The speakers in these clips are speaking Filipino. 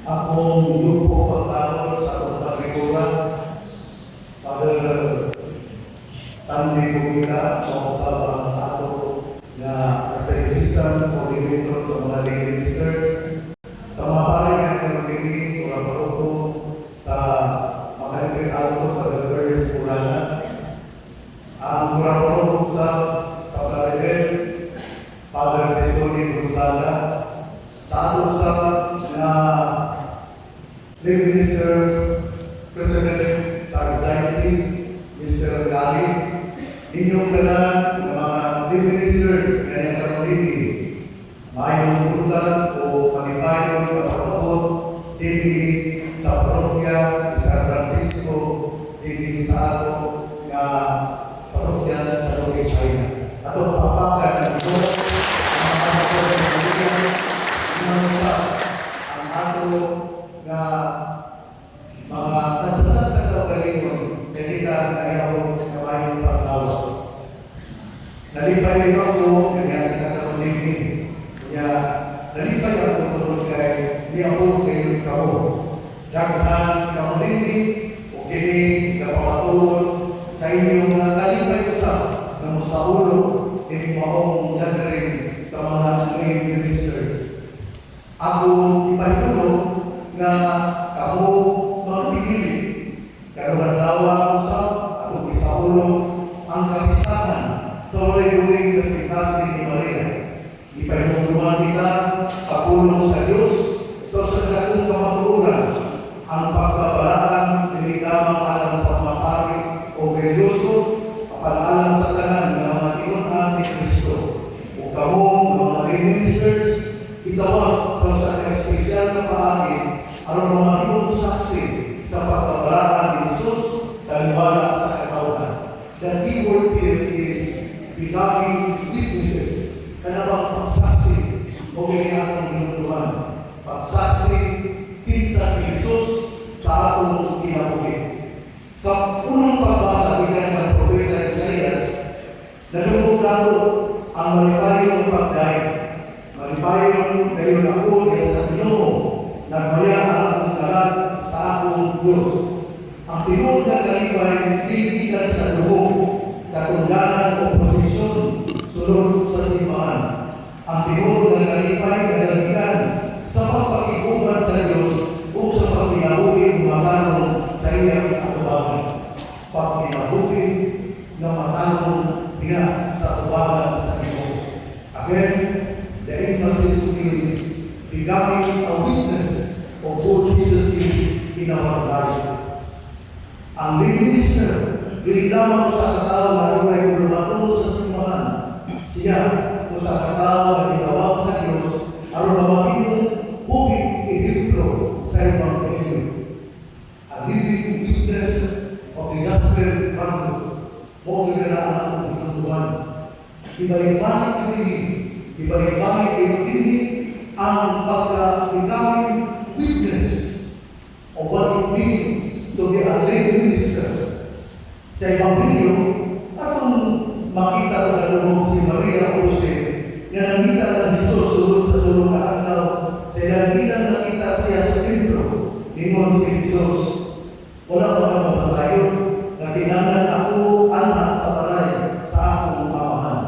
Akong grupo pagtawag sa pagkakikuran, Father Sandy Pumila, sa ato na kasaisisan o director sa mga lay ministers, sa mga pare na pinagpili o naparuto sa mga alto pag-awareness kulana, ang muraparuto sa Palarin, Father Tesoni Gonzaga, sa ato sa na lay ministers, President sa Archdiocese, Mr. Gali, inyong tanan ng mga lay ministers na nagkakulini, mayong bulan o panibayong kapatapot, dili sa parokya ni San Francisco, dili sa ato na parokya sa Lucas China. Ato papagan ng ito, ang mga kapatid ang ato na mga kasalat sa kaugalingon, kahit ay ako kamayong pagkawas. Nalipay rin ako, kanya kinakakulini. Kaya nalipay ako tulad kay di ako kayo kao. Daghan kakulini, o kini kapakatul sa inyong mga nalipay usa ng sa ulo, hindi maong nagaling sa mga lay ministers. Ako ipahitulo na kamo magpili. Karuan lawa usa atong isaulo ang kapisahan sa walay-uling kasing-kasing ni Maria. Ipahituluhan kita sa pulong sa Diyos sa sadakong kamaturan ang pagkabalaan ng itamang alang sa mga pari o religyoso kapalalan sa tanan ng mga tinunan ni Kristo. O kamo mga lay ministers, itawag sa espesyal na paagi ang mga himong saksi sa pagkabalaan ni Jesus dahil wala sa katauhan. The key word here is becoming witnesses. Kanabang pagsaksi o ganyan hinunduhan. Pagsaksi kinsa si Jesus sa atong kinabuhi. Sa unang pagbasa ng propeta Isaias, nalungkot ang malipayong pagdaig. Malipayon kayo na ako dahil sa Ginoo, nagmaya ang akong kalat sa akong Diyos. Ang tinuod na kalipay, pilihan sa dugo, katungganan o posisyon, sulod sa simbahan. Ang tinuod na kalipay, nagalikan sa pagpakikuban sa Diyos o sa pagpinabuhin matanong sa iyang katubagan. Pagpinabuhin na matanong niya sa katubagan sa Ginoo. Again, the emphasis is becoming a witness of who Jesus is in our life. Ang lay minister, lamang sa katao na ay lumato sa simbahan. Siya o sa katao na tinawag sa Diyos aron mawakilong bukid ehemplo sa Ebanghelyo. A living witness of the gospel promise. Huwag na ang pagtuntuhan. Ibalik-balik ang pagka-becoming witness of what it means to be a lay minister. Sa Ebanghelyo, atong makita ko na lumog si Maria o Jose na nakita ng Jesus sulod sa tulong na adlaw sa ilang nakita siya sa templo. Ningon si Jesus, wala pa kang mabasayo na kailangan ako anak sa balay sa akong mamahan.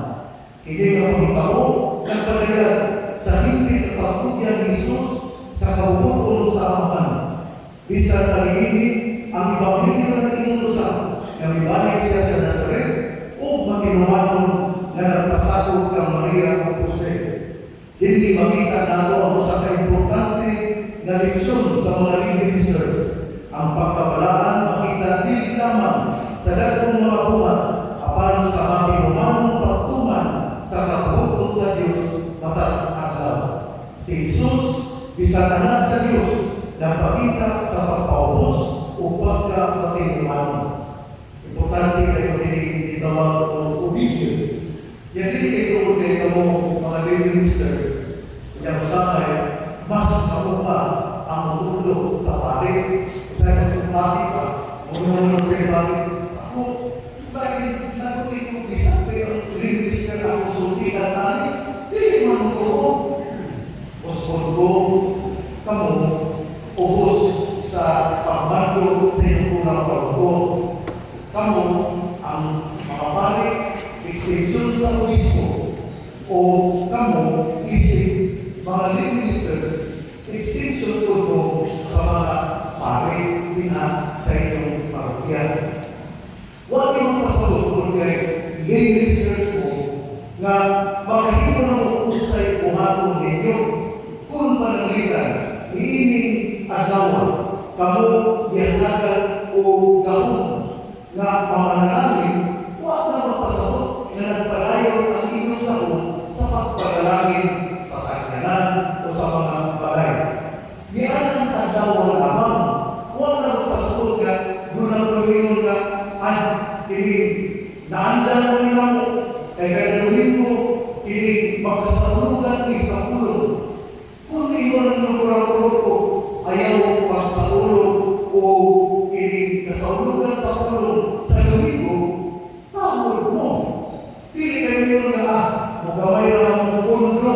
Hindi ka pagkitaw, nagpalagay sa himpit at pagkubyan ni Jesus sa kauputon sa amahan. Bisa sa ini, ang Ebanghelyo na inutusan na ibalik siya sa Nazaret o matinuhanon na nagpasakot kang Maria o Jose. Hindi makita nato ang usa ka importante na leksyon sa mga lay ministers. Ang pagkabalaan makita dili lamang sa dagkong mga buhat apan sa matinuhanong pagtuman sa kabubuton sa Diyos matag adlaw. Si Jesus bisan anak sa Diyos nagpakita sa pagpaubos o pagkapatinuhanon. Importante kayo din itawag o obedience. Yan din kayo ulit mo mga lay ministers. Kaya usakay, mas makuha ang tutulog sa pati. Usay mo sa pati pa, mga sa pati. Ako, bakit nagutin mo isang kayo linis ka na ako sulti ka tali? Dili man mo ito. Osborgo, kamo, isutod mo sa mga pare na sa inyong parokya. Huwag yung pasalubong kay lay listeners mo nga makahimo na mo usay buhaton ninyo kung pananglitan iining adlaw kamo gihatagan o gahom nga pamanalangin, huwag na magpasabot na nagpalayo ang inyong gahom sa pagpagalangin sa sakyanan o sa mga balay. Diyan ang adlaw lamang, huwag na magpasabot nga doon ang pagkaingon nga ay ini naandang mo nila mo kaya gagawin mo ini magkasahulugan ni sa ulo. Kung iyon ang pura-pura ko, ayaw pa sa ulo o ini kasahulugan sa ulo sa domingo, tawag mo. Dili kayo na magaway na ang pundo,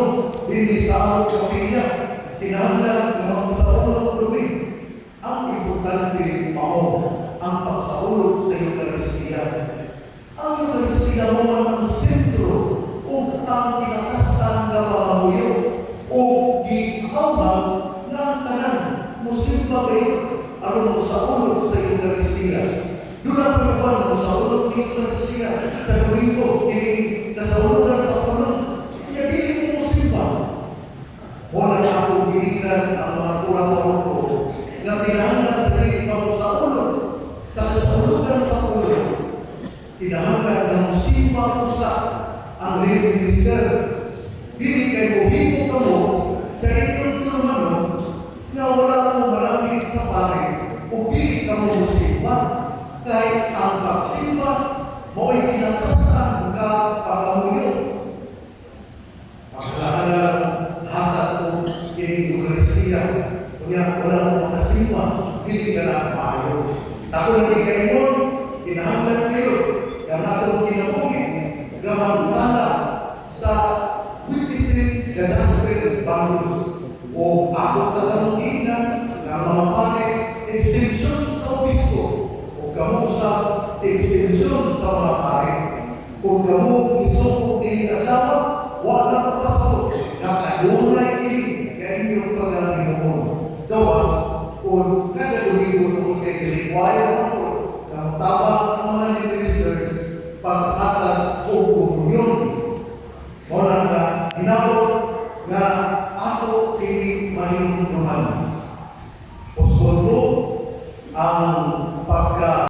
dili sa among kapilya, kinahanglan sa mga sa ulo ng domingo. Ang importante mao ang pagsaulog sa Eucharistia. Ang Eucharistia mo man ang sentro o ang kinakastan nga pamamuyo o giawag ng tanan musimba kayo aron mo sa ulog sa Eucharistia. Doon ang pagkakuan mo sa ulog ng Eucharistia sa Domingo, hindi nasaulugan sa ulog. Kaya dili mo musimba. Wala na akong giingnan ang mga pura-pura ko na tinahanglan sa dili pa mo sa ulog. Sa kasahulugan sa ulo, tinahanglan ng musimba pusa ang lay minister. Dili kayo himo ka mo sa inyong tulungan nga wala kang malamig sa pare o dili ka mo musimba kahit ang pagsimba mo'y pinatasan ka pangamuyo. Pagkakalang hatag mo kining Eucharistia, kunya wala mo makasimba, dili ka na maayo. Tako na ikaingon, kinahanglan kayo, yung atong kinabugin, gamang-tala sa witnessing the gospel values o ako katanunginan ng mga pare, extension sa obispo o kamo sa extension sa mga pare. Kung kamo isukog din adlaw, wala ka pasabot, nakadunay ini kaya inyong pag-alinoon. Gawas, kung kada Domingo kung kayo require ng tama